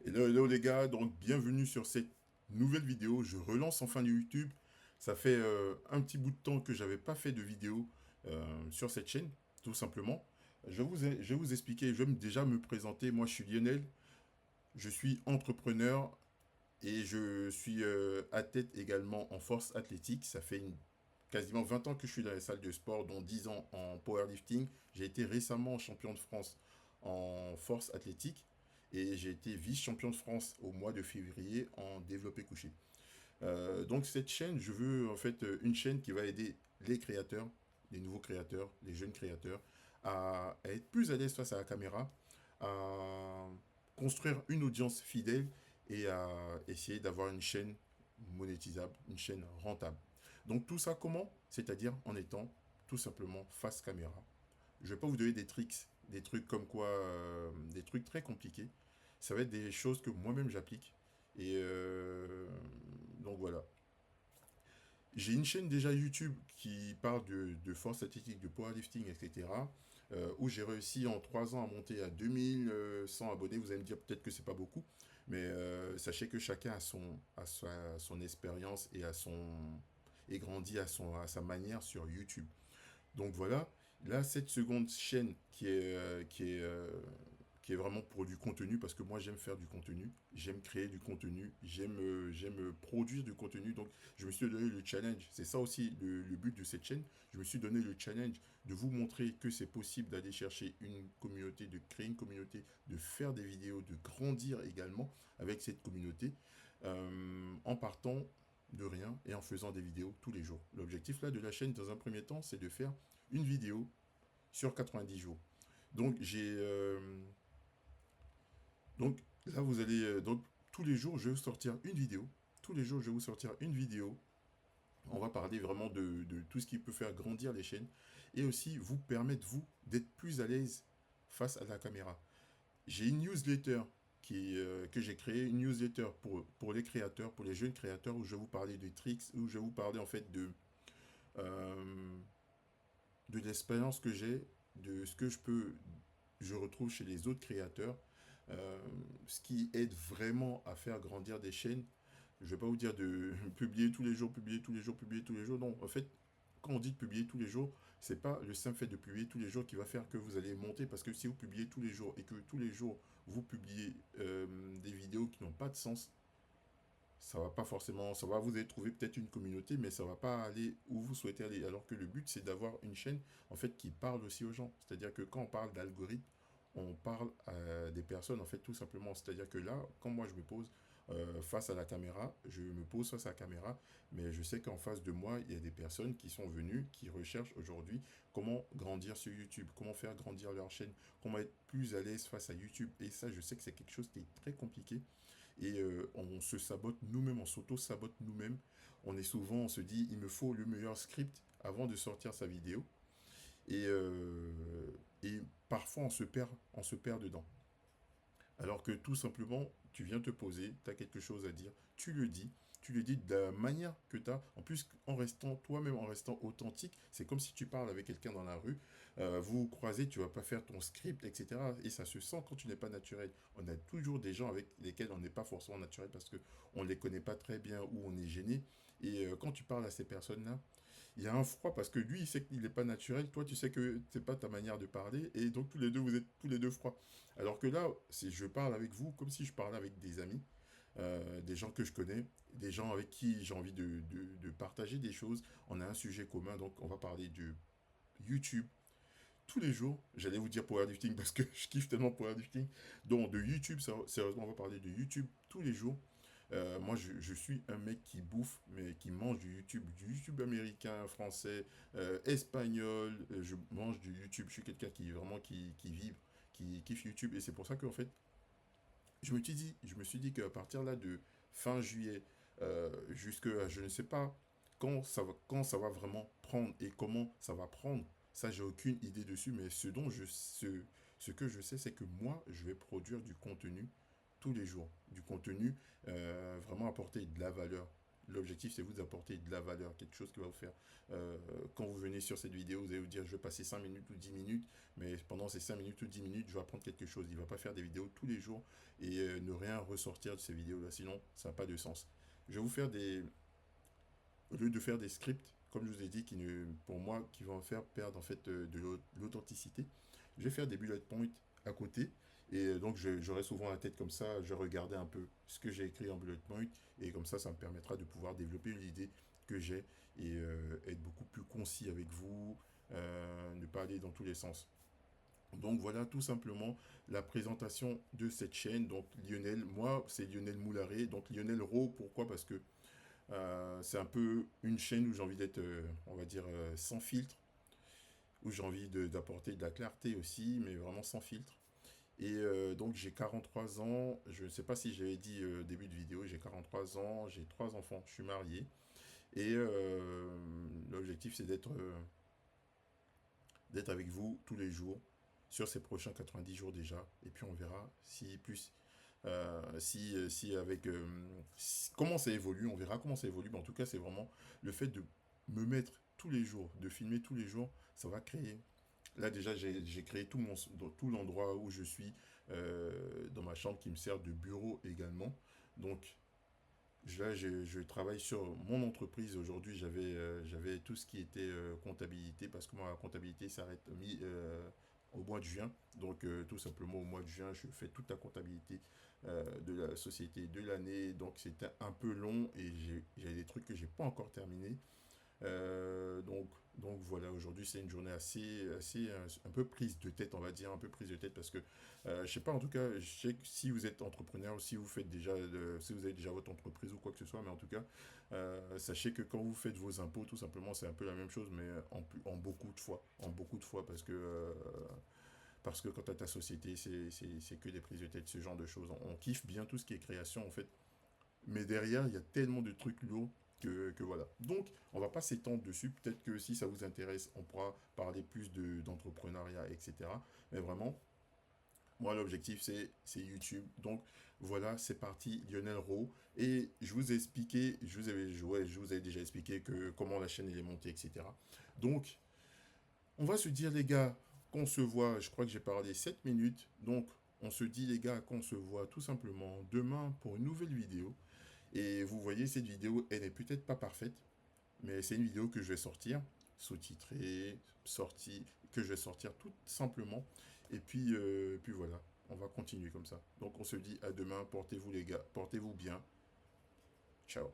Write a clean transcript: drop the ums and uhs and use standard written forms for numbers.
Hello, hello les gars, donc bienvenue sur cette nouvelle vidéo. Je relance enfin du YouTube. Ça fait un petit bout de temps que j'avais pas fait de vidéo sur cette chaîne, tout simplement. Je vais vous expliquer, je vais déjà me présenter. Moi, je suis Lionel, je suis entrepreneur et je suis athlète également en force athlétique. Ça fait quasiment 20 ans que je suis dans les salles de sport, dont 10 ans en powerlifting. J'ai été récemment champion de France en force athlétique et j'ai été vice-champion de France au mois de février en développé couché. Donc cette chaîne, je veux en fait une chaîne qui va aider les créateurs, les nouveaux créateurs, les jeunes créateurs à être plus à l'aise face à la caméra, à construire une audience fidèle et à essayer d'avoir une chaîne monétisable, une chaîne rentable. Donc tout ça comment? C'est-à-dire en étant tout simplement face caméra. Je ne vais pas vous donner des tricks, des trucs comme quoi, des trucs très compliqués. Ça va être des choses que moi-même j'applique. Et donc voilà. J'ai une chaîne déjà YouTube qui parle de force athlétique, de powerlifting, etc. Où j'ai réussi en 3 ans à monter à 2100 abonnés. Vous allez me dire peut-être que c'est pas beaucoup, mais sachez que chacun a son expérience et grandit à sa manière sur YouTube. Donc voilà, là, cette seconde chaîne qui est vraiment pour du contenu, parce que moi j'aime faire du contenu, j'aime créer du contenu, j'aime produire du contenu, donc je me suis donné le challenge, c'est ça aussi le but de cette chaîne, je me suis donné le challenge de vous montrer que c'est possible d'aller chercher une communauté, de créer une communauté, de faire des vidéos, de grandir également avec cette communauté, en partant de rien et en faisant des vidéos tous les jours. L'objectif là de la chaîne dans un premier temps, c'est de faire une vidéo sur 90 jours. Donc donc là vous allez donc tous les jours je vais vous sortir une vidéo. Tous les jours je vais vous sortir une vidéo. On va parler vraiment de tout ce qui peut faire grandir les chaînes et aussi vous permettre vous d'être plus à l'aise face à la caméra. J'ai une newsletter que j'ai créée, une newsletter pour les créateurs, pour les jeunes créateurs, où je vais vous parler de tricks, où je vais vous parler en fait euh, de l'expérience que j'ai, de ce que je retrouve chez les autres créateurs, ce qui aide vraiment à faire grandir des chaînes. Je ne vais pas vous dire de publier tous les jours, publier tous les jours, publier tous les jours. Non, en fait, quand on dit de publier tous les jours, c'est pas le simple fait de publier tous les jours qui va faire que vous allez monter, parce que si vous publiez tous les jours et que tous les jours vous publiez des vidéos qui n'ont pas de sens, ça va pas forcément, ça va vous allez trouver peut-être une communauté, mais ça va pas aller où vous souhaitez aller. Alors que le but, c'est d'avoir une chaîne, en fait, qui parle aussi aux gens. C'est-à-dire que quand on parle d'algorithme, on parle à des personnes, en fait, tout simplement. C'est-à-dire que là, quand moi je me pose face à la caméra, je me pose face à la caméra, mais je sais qu'en face de moi, il y a des personnes qui sont venues, qui recherchent aujourd'hui comment grandir sur YouTube, comment faire grandir leur chaîne, comment être plus à l'aise face à YouTube. Et ça, je sais que c'est quelque chose qui est très compliqué et on se sabote nous-mêmes, on s'auto-sabote nous-mêmes. On se dit, il me faut le meilleur script avant de sortir sa vidéo. Et parfois, on se perd dedans. Alors que tout simplement, tu viens te poser, tu as quelque chose à dire, tu le dis de la manière que tu as. En plus, en restant toi-même, en restant authentique, c'est comme si tu parles avec quelqu'un dans la rue, vous vous croisez, tu vas pas faire ton script, etc. Et ça se sent quand tu n'es pas naturel. On a toujours des gens avec lesquels on n'est pas forcément naturel parce qu'on ne les connaît pas très bien ou on est gêné. Et quand tu parles à ces personnes-là, il y a un froid parce que lui, il sait qu'il n'est pas naturel, toi, tu sais que c'est pas ta manière de parler, et donc tous les deux, vous êtes tous les deux froids. Alors que là, si je parle avec vous comme si je parlais avec des amis, des gens que je connais, des gens avec qui j'ai envie de partager des choses. On a un sujet commun, donc on va parler de YouTube tous les jours. J'allais vous dire powerlifting parce que je kiffe tellement powerlifting. Donc de YouTube, sérieusement, on va parler de YouTube tous les jours. Moi, je suis un mec qui bouffe, mais qui mange du YouTube américain, français, espagnol. Je mange du YouTube. Je suis quelqu'un qui vraiment qui vibre, qui kiffe YouTube. Et c'est pour ça qu'en fait, je me suis dit qu'à partir là de fin juillet jusque, je ne sais pas quand ça va vraiment prendre et comment ça va prendre, ça j'ai aucune idée dessus, mais ce que je sais, c'est que moi, je vais produire du contenu tous les jours, du contenu vraiment apporter de la valeur, L'objectif, c'est vous apporter de la valeur, quelque chose qui va vous faire. Quand vous venez sur cette vidéo, vous allez vous dire, je vais passer 5 minutes ou 10 minutes, mais pendant ces 5 minutes ou 10 minutes, je vais apprendre quelque chose. Il ne va pas faire des vidéos tous les jours et ne rien ressortir de ces vidéos-là, sinon ça n'a pas de sens. Je vais vous faire des... Au lieu de faire des scripts, comme je vous ai dit, pour moi, qui vont faire perdre en fait de l'authenticité, je vais faire des bullet points à côté. Et donc, j'aurai souvent la tête comme ça, je regardais un peu ce que j'ai écrit en bullet point, et comme ça me permettra de pouvoir développer une idée que j'ai et être beaucoup plus concis avec vous, ne pas aller dans tous les sens. Donc voilà tout simplement la présentation de cette chaîne. Donc Lionel, moi c'est Lionel Moularé. Donc Lionel Ro, pourquoi? Parce que c'est un peu une chaîne où j'ai envie d'être, on va dire, sans filtre, où j'ai envie d'apporter de la clarté aussi, mais vraiment sans filtre. Et donc j'ai 43 ans, je ne sais pas si j'avais dit début de vidéo, j'ai 43 ans, j'ai 3 enfants, je suis marié. Et l'objectif c'est d'être avec vous tous les jours, sur ces prochains 90 jours déjà. Et puis on verra si plus si avec comment ça évolue, on verra comment ça évolue. Mais en tout cas, c'est vraiment le fait de me mettre tous les jours, de filmer tous les jours, ça va créer. Là déjà, j'ai créé tout l'endroit où je suis dans ma chambre qui me sert de bureau également. Donc là, je travaille sur mon entreprise. Aujourd'hui, j'avais tout ce qui était comptabilité parce que moi, la comptabilité s'arrête au mois de juin. Donc, tout simplement, au mois de juin, je fais toute la comptabilité de la société de l'année. Donc, c'était un peu long et j'ai des trucs que j'ai pas encore terminés. Donc voilà, aujourd'hui c'est une journée assez un peu prise de tête, on va dire, un peu prise de tête parce que je sais pas, en tout cas, je sais que si vous êtes entrepreneur ou si vous faites déjà, si vous avez déjà votre entreprise ou quoi que ce soit, mais en tout cas, sachez que quand vous faites vos impôts, tout simplement, c'est un peu la même chose, mais en beaucoup de fois, parce que quand tu as ta société, c'est que des prises de tête, ce genre de choses. On kiffe bien tout ce qui est création, en fait, mais derrière, il y a tellement de trucs lourds que voilà. Donc, on va pas s'étendre dessus. Peut-être que si ça vous intéresse, on pourra parler plus d'entrepreneuriat, etc. Mais vraiment, moi, l'objectif, c'est YouTube. Donc, voilà, c'est parti, Lionel Rowe. Et je vous ai expliqué, je vous avais déjà expliqué comment la chaîne elle est montée, etc. Donc, on va se dire, les gars, qu'on se voit. Je crois que j'ai parlé 7 minutes. Donc, on se dit, les gars, qu'on se voit tout simplement demain pour une nouvelle vidéo. Et vous voyez, cette vidéo, elle n'est peut-être pas parfaite, mais c'est une vidéo que je vais sortir, sous-titrée, sortie, que je vais sortir tout simplement. Et puis voilà, on va continuer comme ça. Donc on se dit à demain, portez-vous les gars, portez-vous bien. Ciao.